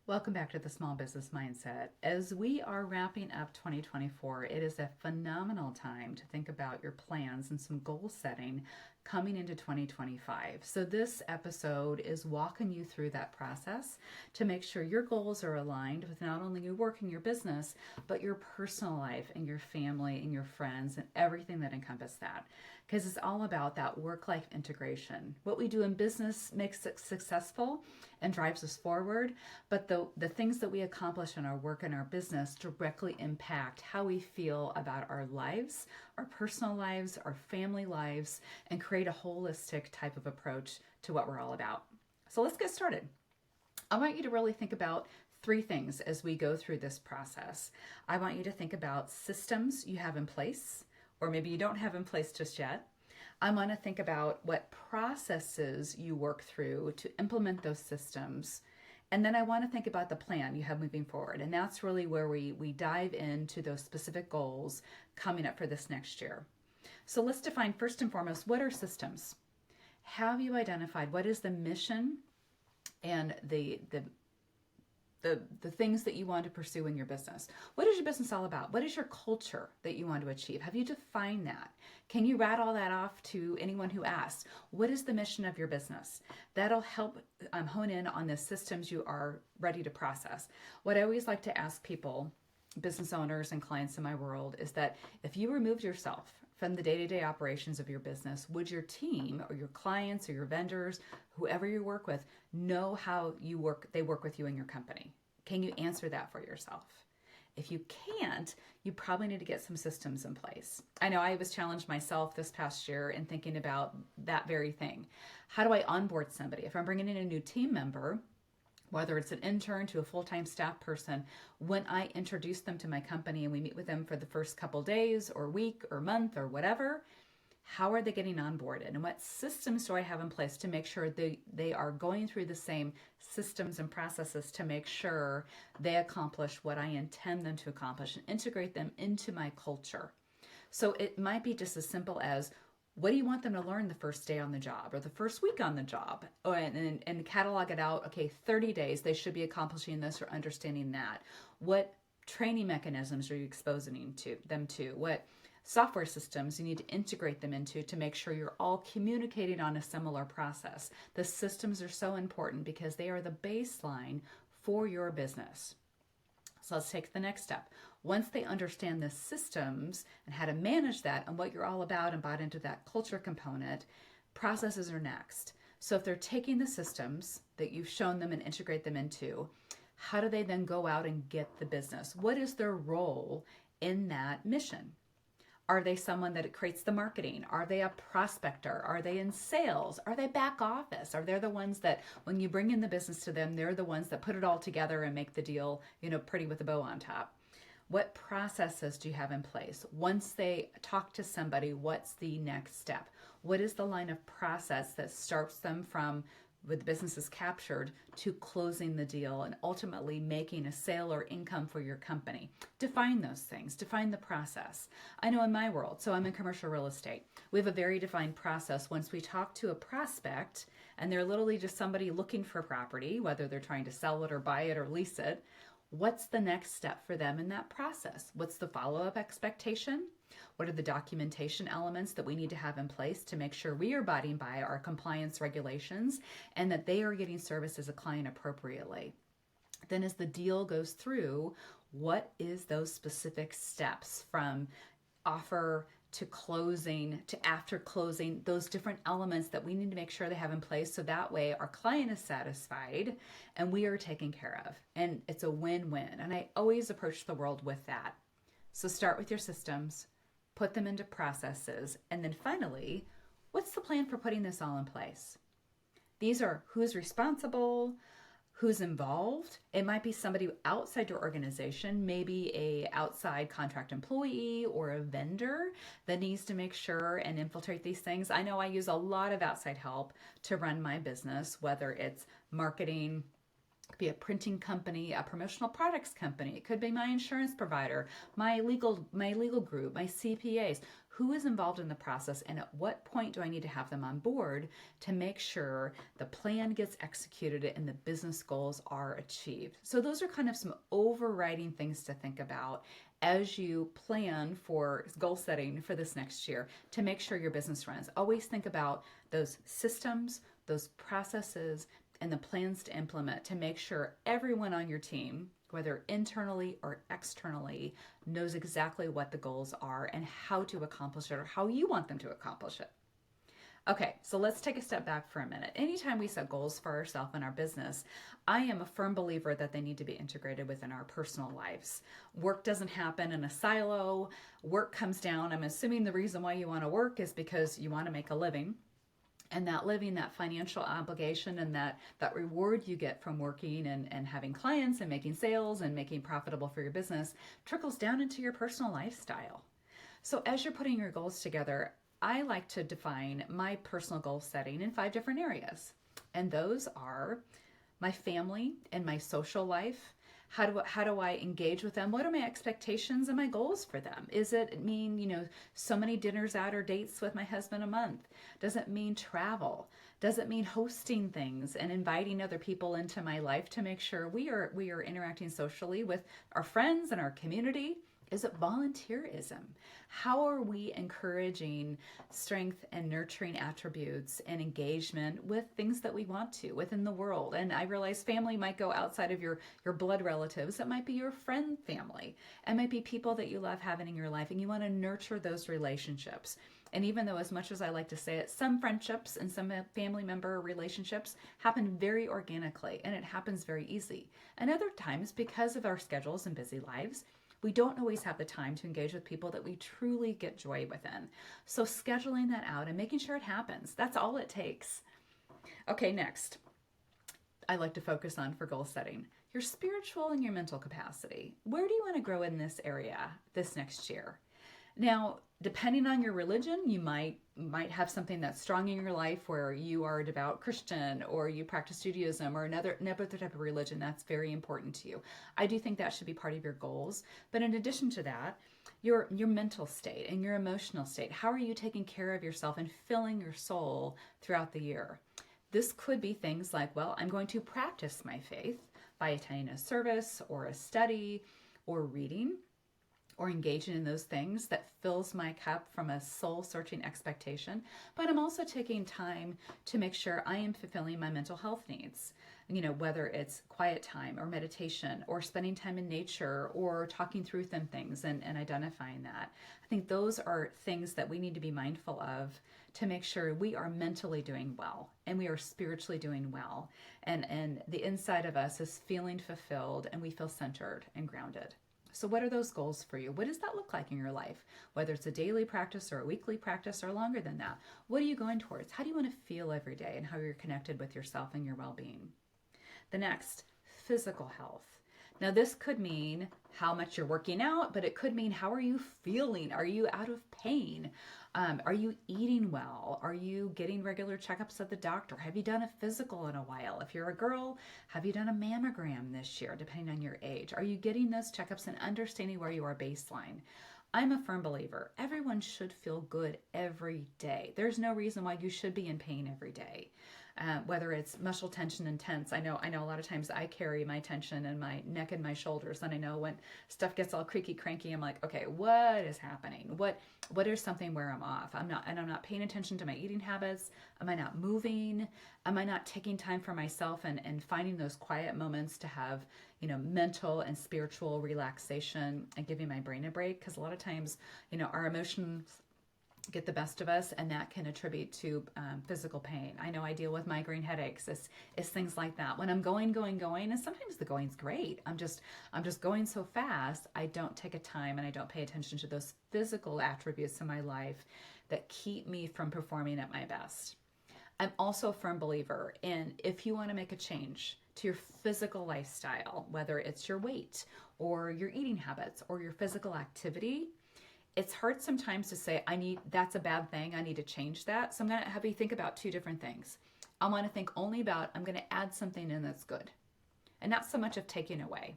Welcome back to the Small Business Mindset. As we are wrapping up 2024, it is a phenomenal time to think about your plans and some goal setting coming into 2025. So, this episode is walking you through that process to make sure your goals are aligned with not only your work and your business, but your personal life and your family and your friends and everything that encompasses that. Because it's all about that work life integration. What we do in business makes it successful and drives us forward, but the things that we accomplish in our work and our business directly impact how we feel about our lives, our personal lives, our family lives, and create a holistic type of approach to what we're all about. So let's get started. I want you to really think about three things as we go through this process. I want you to think about systems you have in place, or maybe you don't have in place just yet. I want to think about what processes you work through to implement those systems. And then I want to think about the plan you have moving forward. And that's really where we dive into those specific goals coming up for this next year. So let's define first and foremost, what are systems? Have you identified what is the mission and the things that you want to pursue in your business? What is your business all about? What is your culture that you want to achieve? Have you defined that? Can you rattle that off to anyone who asks? What is the mission of your business? That'll help hone in on the systems you are ready to process. What I always like to ask people, business owners and clients in my world, is that if you removed yourself from the day-to-day operations of your business, would your team or your clients or your vendors, whoever you work with, know how they work with you in your company? Can you answer that for yourself? If you can't, you probably need to get some systems in place. I know I was challenged myself this past year in thinking about that very thing. How do I onboard somebody? If I'm bringing in a new team member, whether it's an intern to a full-time staff person, when I introduce them to my company and we meet with them for the first couple days or week or month or whatever, how are they getting onboarded? And what systems do I have in place to make sure they are going through the same systems and processes to make sure they accomplish what I intend them to accomplish and integrate them into my culture? So it might be just as simple as, what do you want them to learn the first day on the job or the first week on the job? And catalog it out. Okay, 30 days, they should be accomplishing this or understanding that. What training mechanisms are you exposing them to? What software systems you need to integrate them into to make sure you're all communicating on a similar process? The systems are so important because they are the baseline for your business. So let's take the next step. Once they understand the systems and how to manage that and what you're all about and bought into that culture component, processes are next. So if they're taking the systems that you've shown them and integrate them into, how do they then go out and get the business? What is their role in that mission? Are they someone that creates the marketing? Are they a prospector? Are they in sales? Are they back office? Are they the ones that when you bring in the business to them, they're the ones that put it all together and make the deal, pretty with a bow on top? What processes do you have in place? Once they talk to somebody, what's the next step? What is the line of process that starts them from with the business is captured to closing the deal and ultimately making a sale or income for your company? Define those things, define the process. I know in my world, so I'm in commercial real estate, we have a very defined process. Once we talk to a prospect and they're literally just somebody looking for property, whether they're trying to sell it or buy it or lease it, what's the next step for them in that process? What's the follow-up expectation? What are the documentation elements that we need to have in place to make sure we are abiding by our compliance regulations and that they are getting service as a client appropriately? Then as the deal goes through, what is those specific steps from offer to closing to after closing, those different elements that we need to make sure they have in place so that way our client is satisfied and we are taken care of. And it's a win-win. And I always approach the world with that. So start with your systems, put them into processes, and then finally, what's the plan for putting this all in place? These are who's responsible, who's involved. It might be somebody outside your organization, maybe a outside contract employee or a vendor that needs to make sure and infiltrate these things. I know I use a lot of outside help to run my business, whether it's marketing, Be a printing company, a promotional products company. It could be my insurance provider, my legal group, my CPAs. Who is involved in the process, and at what point do I need to have them on board to make sure the plan gets executed and the business goals are achieved? So those are kind of some overriding things to think about as you plan for goal setting for this next year to make sure your business runs. Always think about those systems, those processes, and the plans to implement to make sure everyone on your team, whether internally or externally, knows exactly what the goals are and how to accomplish it or how you want them to accomplish it. Okay, so let's take a step back for a minute. Anytime we set goals for ourselves and our business, I am a firm believer that they need to be integrated within our personal lives. Work doesn't happen in a silo. Work comes down. I'm assuming the reason why you want to work is because you want to make a living. And that living, that financial obligation, and that reward you get from working and having clients and making sales and making profitable for your business trickles down into your personal lifestyle. So as you're putting your goals together, I like to define my personal goal setting in 5 different areas. And those are my family and my social life. How do I engage with them? What are my expectations and my goals for them? Is it mean, so many dinners out or dates with my husband a month? Does it mean travel? Does it mean hosting things and inviting other people into my life to make sure we are interacting socially with our friends and our community? Is it volunteerism? How are we encouraging strength and nurturing attributes and engagement with things that we want to within the world? And I realize family might go outside of your blood relatives. It might be your friend family. It might be people that you love having in your life, and you want to nurture those relationships. And even though, as much as I like to say it, some friendships and some family member relationships happen very organically, and it happens very easy. And other times, because of our schedules and busy lives, we don't always have the time to engage with people that we truly get joy within. So scheduling that out and making sure it happens, that's all it takes. Okay, next, I like to focus on for goal setting, your spiritual and your mental capacity. Where do you want to grow in this area this next year? Now, depending on your religion, you might have something that's strong in your life where you are a devout Christian or you practice Judaism or another type of religion that's very important to you. I do think that should be part of your goals. But in addition to that, your mental state and your emotional state, how are you taking care of yourself and filling your soul throughout the year? This could be things like, well, I'm going to practice my faith by attending a service or a study or reading, or engaging in those things that fills my cup from a soul-searching expectation. But I'm also taking time to make sure I am fulfilling my mental health needs. Whether it's quiet time or meditation or spending time in nature or talking through some things and identifying that. I think those are things that we need to be mindful of to make sure we are mentally doing well and we are spiritually doing well. And the inside of us is feeling fulfilled and we feel centered and grounded. So what are those goals for you? What does that look like in your life? Whether it's a daily practice or a weekly practice or longer than that, what are you going towards? How do you want to feel every day and how you're connected with yourself and your well-being? The next, physical health. Now this could mean how much you're working out, but it could mean how are you feeling? Are you out of pain? Are you eating well? Are you getting regular checkups at the doctor? Have you done a physical in a while? If you're a girl, have you done a mammogram this year, depending on your age? Are you getting those checkups and understanding where you are baseline? I'm a firm believer. Everyone should feel good every day. There's no reason why you should be in pain every day. Whether it's muscle tension and tense. I know a lot of times I carry my tension in my neck and my shoulders, and I know when stuff gets all creaky cranky, I'm like, okay, what is happening? What is something where I'm off? I'm not paying attention to my eating habits. Am I not moving? Am I not taking time for myself and finding those quiet moments to have, mental and spiritual relaxation and giving my brain a break? Because a lot of times, our emotions get the best of us, and that can attribute to physical pain. I know I deal with migraine headaches. It's things like that. When I'm going, and sometimes the going's great. I'm just going so fast, I don't take a time and I don't pay attention to those physical attributes in my life that keep me from performing at my best. I'm also a firm believer in if you want to make a change to your physical lifestyle, whether it's your weight or your eating habits or your physical activity, it's hard sometimes to say, that's a bad thing, I need to change that. So I'm going to have you think about 2 different things. I want to think only about, I'm going to add something in that's good. and not so much of taking away.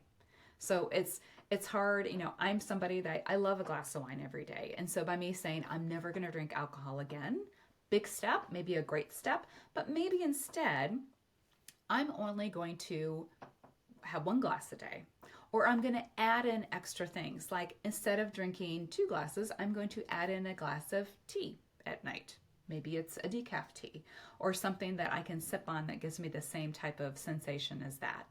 So it's hard, I'm somebody that I love a glass of wine every day. And so by me saying I'm never going to drink alcohol again, big step, maybe a great step, but maybe instead I'm only going to have one glass a day. Or I'm going to add in extra things. Like instead of drinking 2 glasses, I'm going to add in a glass of tea at night. Maybe it's a decaf tea or something that I can sip on that gives me the same type of sensation as that.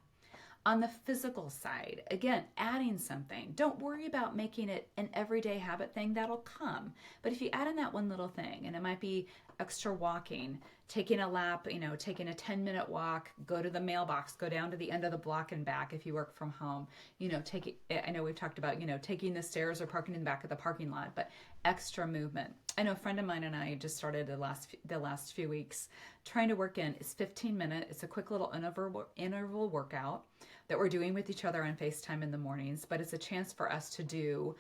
On the physical side, again, adding something. Don't worry about making it an everyday habit thing. That'll come. But if you add in that one little thing, and it might be extra walking, taking a lap, taking a 10-minute walk, go to the mailbox, go down to the end of the block and back if you work from home, I know we've talked about, taking the stairs or parking in the back of the parking lot, but extra movement. I know a friend of mine and I just started the last few weeks trying to work in. It's 15 minutes. It's a quick little interval workout that we're doing with each other on FaceTime in the mornings, but it's a chance for us to do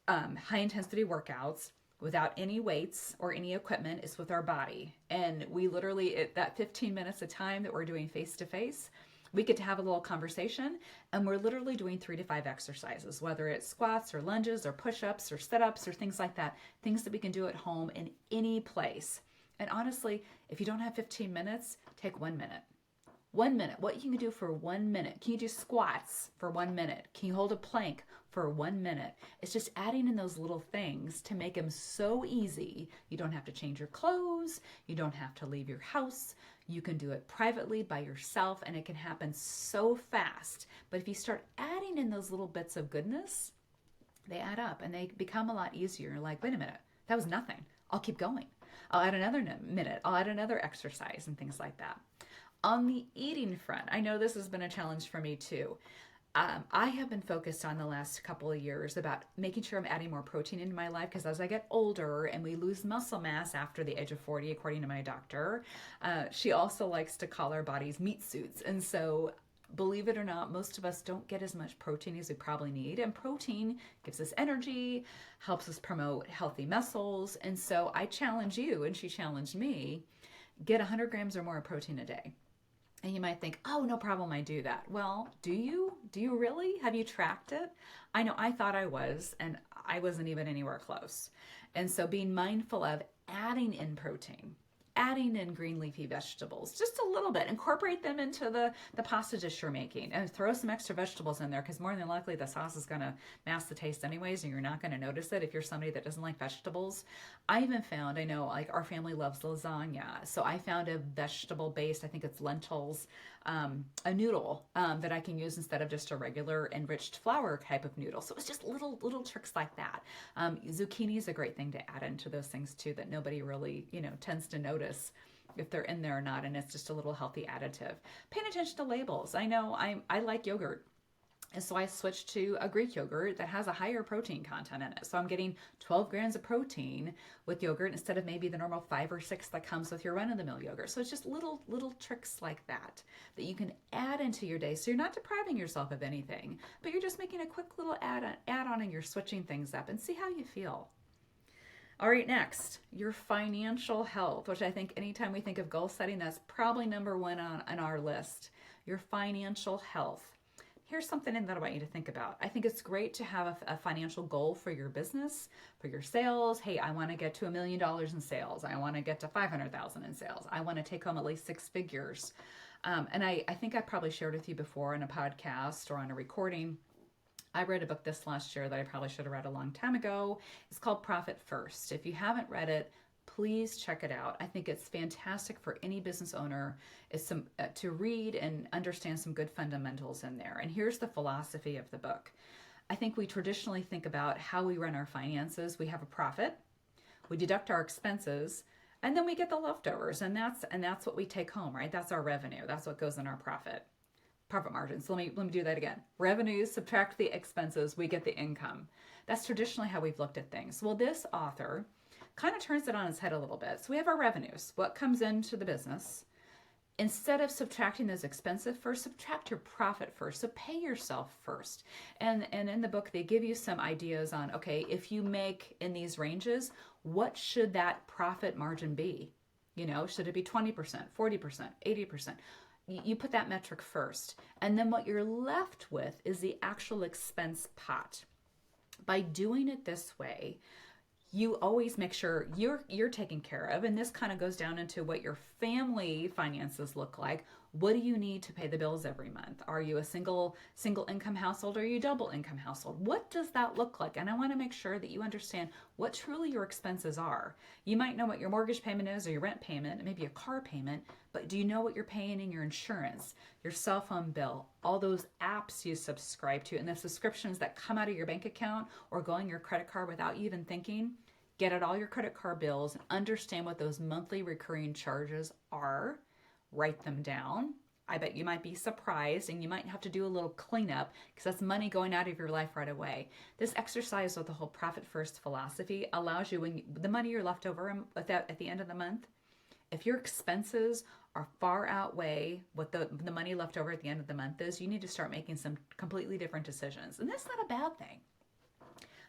high intensity workouts without any weights or any equipment. It's with our body. And we literally, that 15 minutes of time that we're doing face to face, we get to have a little conversation, and we're literally doing 3 to 5 exercises, whether it's squats or lunges or push-ups or sit-ups or things like that, things that we can do at home in any place. And honestly, if you don't have 15 minutes, take 1 minute. 1 minute, what you can do for 1 minute. Can you do squats for 1 minute? Can you hold a plank for 1 minute? It's just adding in those little things to make them so easy. You don't have to change your clothes. You don't have to leave your house. You can do it privately by yourself, and it can happen so fast. But if you start adding in those little bits of goodness, they add up and they become a lot easier. You're like, wait a minute, that was nothing. I'll keep going. I'll add another minute. I'll add another exercise and things like that. On the eating front, I know this has been a challenge for me too. I have been focused on the last couple of years about making sure I'm adding more protein into my life, because as I get older and we lose muscle mass after the age of 40, according to my doctor, she also likes to call our bodies meat suits. And so believe it or not, most of us don't get as much protein as we probably need. And protein gives us energy, helps us promote healthy muscles. And so I challenge you, and she challenged me, get 100 grams or more of protein a day. And you might think, oh, no problem, I do that. Well, do you? Do you really? Have you tracked it? I know I thought I was, and I wasn't even anywhere close. And so being mindful of adding in protein, adding in green leafy vegetables, just a little bit, incorporate them into the pasta dish you're making, and throw some extra vegetables in there, because more than likely the sauce is going to mask the taste anyways, and you're not going to notice it if you're somebody that doesn't like vegetables. I even found, I know like our family loves lasagna, so I found a vegetable based, I think it's lentils, a noodle that I can use instead of just a regular enriched flour type of noodle. So it's just little tricks like that. Zucchini is a great thing to add into those things too, that nobody really tends to notice if they're in there or not, and it's just a little healthy additive. Paying attention to labels. I know I like yogurt. And so I switched to a Greek yogurt that has a higher protein content in it. So I'm getting 12 grams of protein with yogurt instead of maybe the normal 5 or 6 that comes with your run-of-the-mill yogurt. So it's just little tricks like that you can add into your day. So you're not depriving yourself of anything, but you're just making a quick little add-on, and you're switching things up, and see how you feel. All right, next, your financial health, which I think anytime we think of goal setting, that's probably number 1 on our list. Your financial health. Here's something that I want you to think about. I think it's great to have a financial goal for your business, for your sales. Hey, I want to get to $1 million in sales. I want to get to 500,000 in sales. I want to take home at least 6 figures. And I think I probably shared with you before on a podcast or on a recording. I read a book this last year that I probably should have read a long time ago. It's called Profit First. If you haven't read it, please check it out. I think it's fantastic for any business owner to read and understand some good fundamentals in there. And here's the philosophy of the book. I think we traditionally think about how we run our finances. We have a profit, we deduct our expenses, and then we get the leftovers. And that's what we take home, right? That's our revenue. That's what goes in our profit margin. So let me do that again. Revenues, subtract the expenses, we get the income. That's traditionally how we've looked at things. Well, this author kind of turns it on its head a little bit. So we have our revenues, what comes into the business. Instead of subtracting those expenses first, subtract your profit first. So pay yourself first. And in the book, they give you some ideas on, okay, if you make in these ranges, what should that profit margin be? Should it be 20%, 40%, 80%? you put that metric first. And then what you're left with is the actual expense pot. By doing it this way, you always make sure you're taken care of, and this kind of goes down into what your family finances look like. What do you need to pay the bills every month? Are you a single income household, or are you a double income household? What does that look like? And I want to make sure that you understand what truly your expenses are. You might know what your mortgage payment is, or your rent payment, maybe a car payment, but do you know what you're paying in your insurance, your cell phone bill, all those apps you subscribe to, and the subscriptions that come out of your bank account or go on your credit card without you even thinking? Get out all your credit card bills and understand what those monthly recurring charges are. Write them down. I bet you might be surprised, and you might have to do a little cleanup because that's money going out of your life right away. This exercise with the whole profit first philosophy allows you, when the money you're left over at the end of the month, if your expenses are far outweigh what the money left over at the end of the month is, you need to start making some completely different decisions. And that's not a bad thing.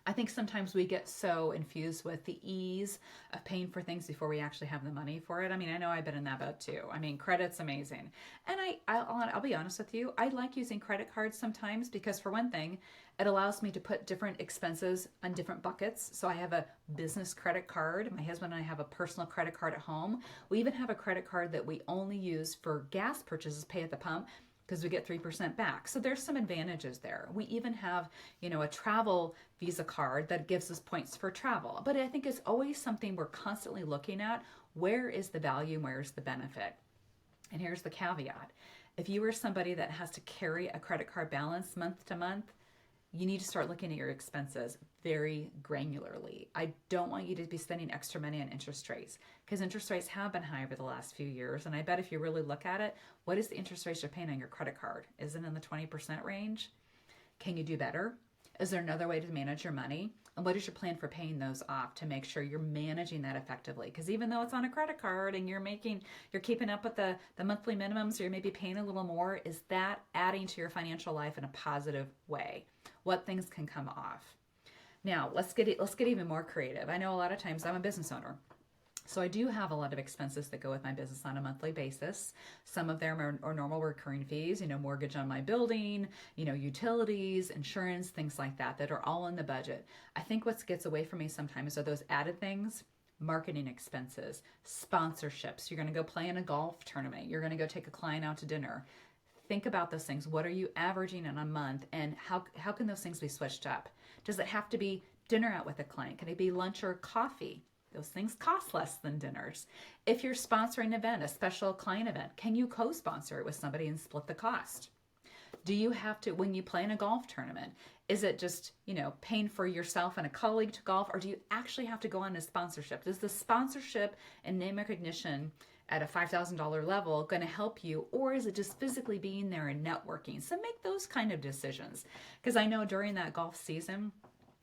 I think sometimes we get so infused with the ease of paying for things before we actually have the money for it. I mean, I know I've been in that boat too. I mean, credit's amazing. And I'll be honest with you, I like using credit cards sometimes because, for one thing, it allows me to put different expenses on different buckets. So I have a business credit card. My husband and I have a personal credit card at home. We even have a credit card that we only use for gas purchases, pay at the pump, because we get 3% back. So there's some advantages there. We even have, a travel Visa card that gives us points for travel. But I think it's always something we're constantly looking at. Where is the value and where's the benefit? And here's the caveat. If you are somebody that has to carry a credit card balance month to month, you need to start looking at your expenses very granularly. I don't want you to be spending extra money on interest rates, because interest rates have been high over the last few years. And I bet if you really look at it, what is the interest rate you're paying on your credit card? Is it in the 20% range? Can you do better? Is there another way to manage your money? And what is your plan for paying those off to make sure you're managing that effectively? Because even though it's on a credit card and you're keeping up with the monthly minimums, or you're maybe paying a little more, is that adding to your financial life in a positive way? What things can come off? Now, let's get even more creative. I know a lot of times I'm a business owner, so I do have a lot of expenses that go with my business on a monthly basis. Some of them are normal recurring fees, mortgage on my building, utilities, insurance, things like that are all in the budget. I think what gets away from me sometimes are those added things. Marketing expenses, sponsorships. You're going to go play in a golf tournament. You're going to go take a client out to dinner. Think about those things. What are you averaging in a month, and how can those things be switched up? Does it have to be dinner out with a client? Can it be lunch or coffee? Those things cost less than dinners. If you're sponsoring an event, a special client event, can you co-sponsor it with somebody and split the cost? Do you have to, when you play in a golf tournament, is it just, paying for yourself and a colleague to golf, or do you actually have to go on a sponsorship? Is the sponsorship and name recognition at a $5,000 level going to help you, or is it just physically being there and networking? So make those kind of decisions, because I know during that golf season,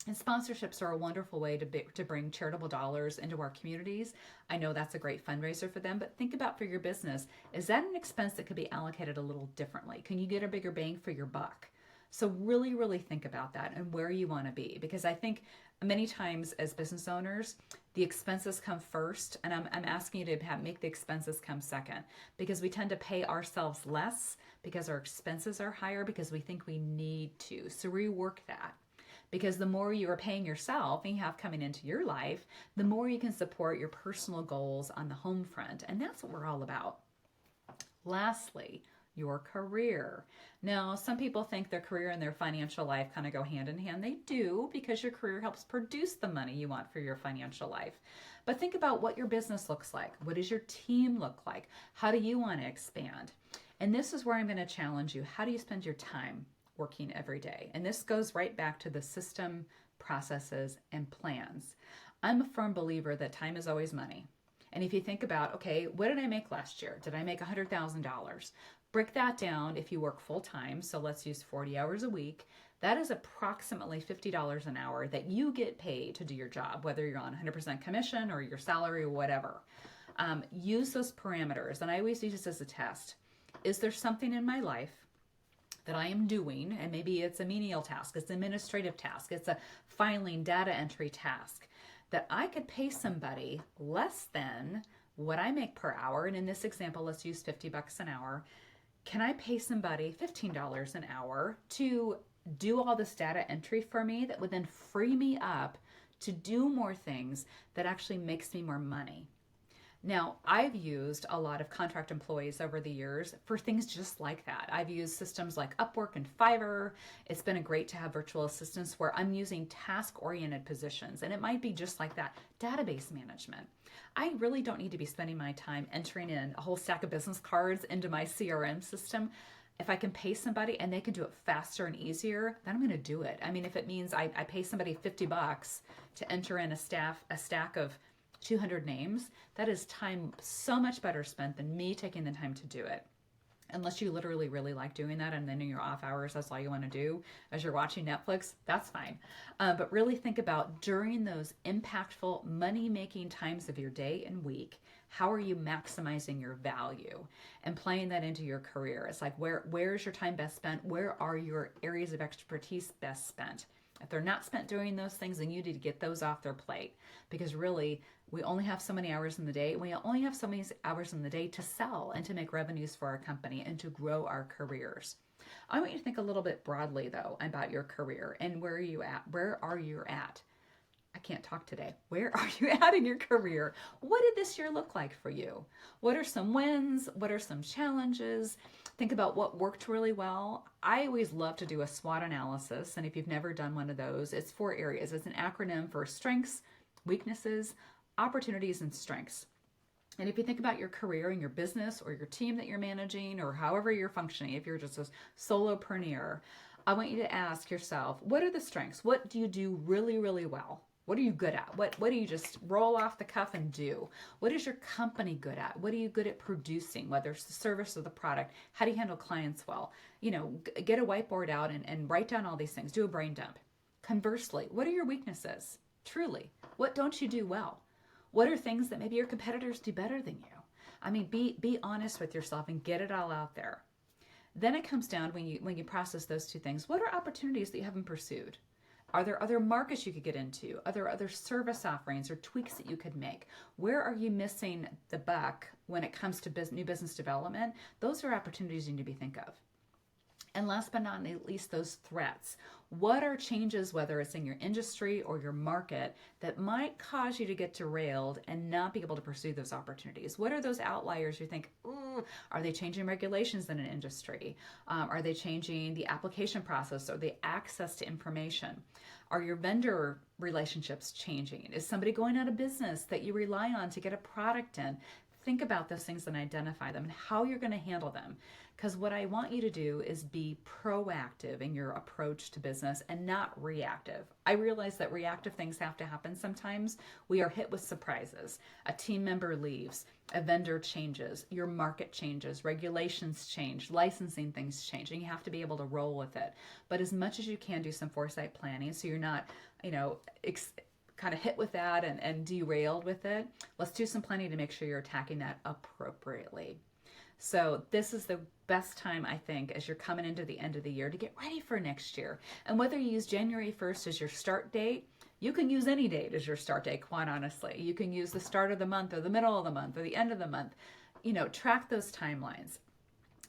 and sponsorships are a wonderful way to bring charitable dollars into our communities. I know that's a great fundraiser for them, but think about for your business, is that an expense that could be allocated a little differently? Can you get a bigger bang for your buck? So really, really think about that and where you want to be, because I think many times as business owners, the expenses come first, and I'm asking you to make the expenses come second, because we tend to pay ourselves less because our expenses are higher because we think we need to. So rework that. Because the more you are paying yourself and you have coming into your life, the more you can support your personal goals on the home front. And that's what we're all about. Lastly, your career. Now, some people think their career and their financial life kind of go hand in hand. They do, because your career helps produce the money you want for your financial life. But think about what your business looks like. What does your team look like? How do you want to expand? And this is where I'm going to challenge you. How do you spend your time working every day? And this goes right back to the system, processes, and plans. I'm a firm believer that time is always money. And if you think about, okay, what did I make last year? Did I make $100,000? Break that down if you work full time. So let's use 40 hours a week. That is approximately $50 an hour that you get paid to do your job, whether you're on 100% commission or your salary or whatever. Use those parameters. And I always use this as a test. Is there something in my life that I am doing, and maybe it's a menial task, it's an administrative task, it's a filing data entry task, that I could pay somebody less than what I make per hour, and in this example, let's use $50 an hour, can I pay somebody $15 an hour to do all this data entry for me that would then free me up to do more things that actually makes me more money? Now, I've used a lot of contract employees over the years for things just like that. I've used systems like Upwork and Fiverr. It's been great to have virtual assistants where I'm using task-oriented positions, and it might be just like that, database management. I really don't need to be spending my time entering in a whole stack of business cards into my CRM system. If I can pay somebody and they can do it faster and easier, then I'm going to do it. I mean, if it means I pay somebody $50 to enter in a stack of 200 names, that is time so much better spent than me taking the time to do it. Unless you literally really like doing that and then in your off hours, that's all you want to do as you're watching Netflix, that's fine. But really think about during those impactful money-making times of your day and week, how are you maximizing your value and playing that into your career? It's like, where's your time best spent? Where are your areas of expertise best spent? If they're not spent doing those things, then you need to get those off their plate, because really we only have so many hours in the day. We only have so many hours in the day to sell and to make revenues for our company and to grow our careers. I want you to think a little bit broadly though about your career and where are you at? Where are you at? I can't talk today. Where are you at in your career? What did this year look like for you? What are some wins? What are some challenges? Think about what worked really well. I always love to do a SWOT analysis, and if you've never done one of those, it's 4 areas. It's an acronym for strengths, weaknesses, opportunities, and strengths. And if you think about your career and your business or your team that you're managing or however you're functioning, if you're just a solopreneur, I want you to ask yourself, what are the strengths? What do you do really, really well? What are you good at? What do you just roll off the cuff and do? What is your company good at? What are you good at producing, whether it's the service or the product? How do you handle clients well? Get a whiteboard out and write down all these things. Do a brain dump. Conversely, what are your weaknesses? Truly, what don't you do well? What are things that maybe your competitors do better than you? I mean, be honest with yourself and get it all out there. Then it comes down when you process those 2 things. What are opportunities that you haven't pursued? Are there other markets you could get into? Are there other service offerings or tweaks that you could make? Where are you missing the buck when it comes to new business development? Those are opportunities you need to be think of. And last but not least, those threats. What are changes, whether it's in your industry or your market, that might cause you to get derailed and not be able to pursue those opportunities? What are those outliers you think, ooh, are they changing regulations in an industry? Are they changing the application process or the access to information? Are your vendor relationships changing? Is somebody going out of business that you rely on to get a product in? Think about those things and identify them and how you're going to handle them. Because what I want you to do is be proactive in your approach to business and not reactive. I realize that reactive things have to happen sometimes. We are hit with surprises. A team member leaves, a vendor changes, your market changes, regulations change, licensing things change, and you have to be able to roll with it. But as much as you can, do some foresight planning so you're not, kind of hit with that and derailed with it. Let's do some planning to make sure you're attacking that appropriately. So this is the best time, I think, as you're coming into the end of the year to get ready for next year. And whether you use January 1st as your start date, you can use any date as your start date, quite honestly. You can use the start of the month or the middle of the month or the end of the month. Track those timelines.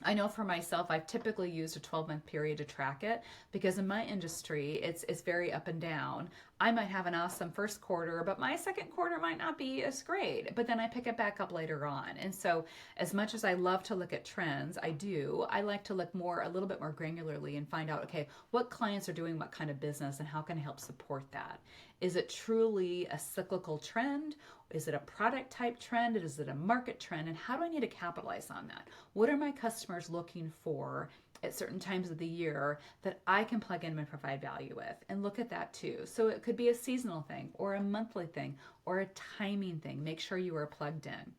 I know for myself, I've typically used a 12-month period to track it because in my industry, it's very up and down. I might have an awesome first quarter, but my second quarter might not be as great, but then I pick it back up later on. And so as much as I love to look at trends, I like to look a little bit more granularly and find out, okay, what clients are doing what kind of business and how can I help support that? Is it truly a cyclical trend? Is it a product type trend? Is it a market trend? And how do I need to capitalize on that? What are my customers looking for at certain times of the year that I can plug in and provide value with? And look at that too. So it could be a seasonal thing or a monthly thing or a timing thing. Make sure you are plugged in.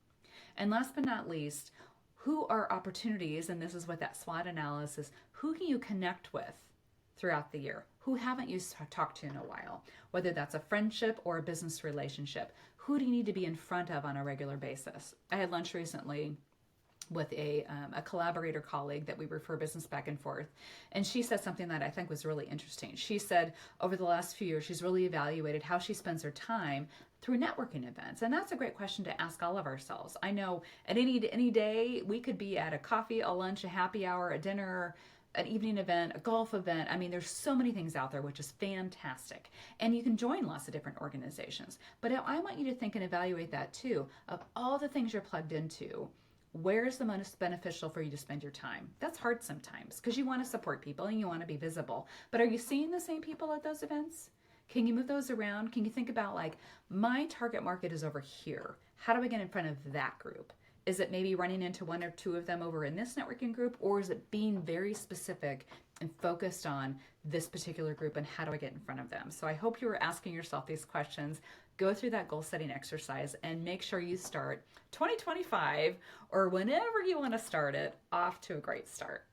And last but not least, who are opportunities, and this is what that SWOT analysis, who can you connect with throughout the year? Who haven't you talked to in a while? Whether that's a friendship or a business relationship. Who do you need to be in front of on a regular basis? I had lunch recently with a collaborator colleague that we refer business back and forth. And she said something that I think was really interesting. She said over the last few years, she's really evaluated how she spends her time through networking events. And that's a great question to ask all of ourselves. I know at any day we could be at a coffee, a lunch, a happy hour, a dinner, an evening event, a golf event. I mean, there's so many things out there, which is fantastic. And you can join lots of different organizations. But I want you to think and evaluate that too. Of all the things you're plugged into, where's the most beneficial for you to spend your time? That's hard sometimes because you want to support people and you want to be visible. But are you seeing the same people at those events? Can you move those around? Can you think about like, my target market is over here. How do I get in front of that group? Is it maybe running into one or two of them over in this networking group, or is it being very specific and focused on this particular group and how do I get in front of them? So I hope you are asking yourself these questions. Go through that goal setting exercise and make sure you start 2025 or whenever you want to start it off to a great start.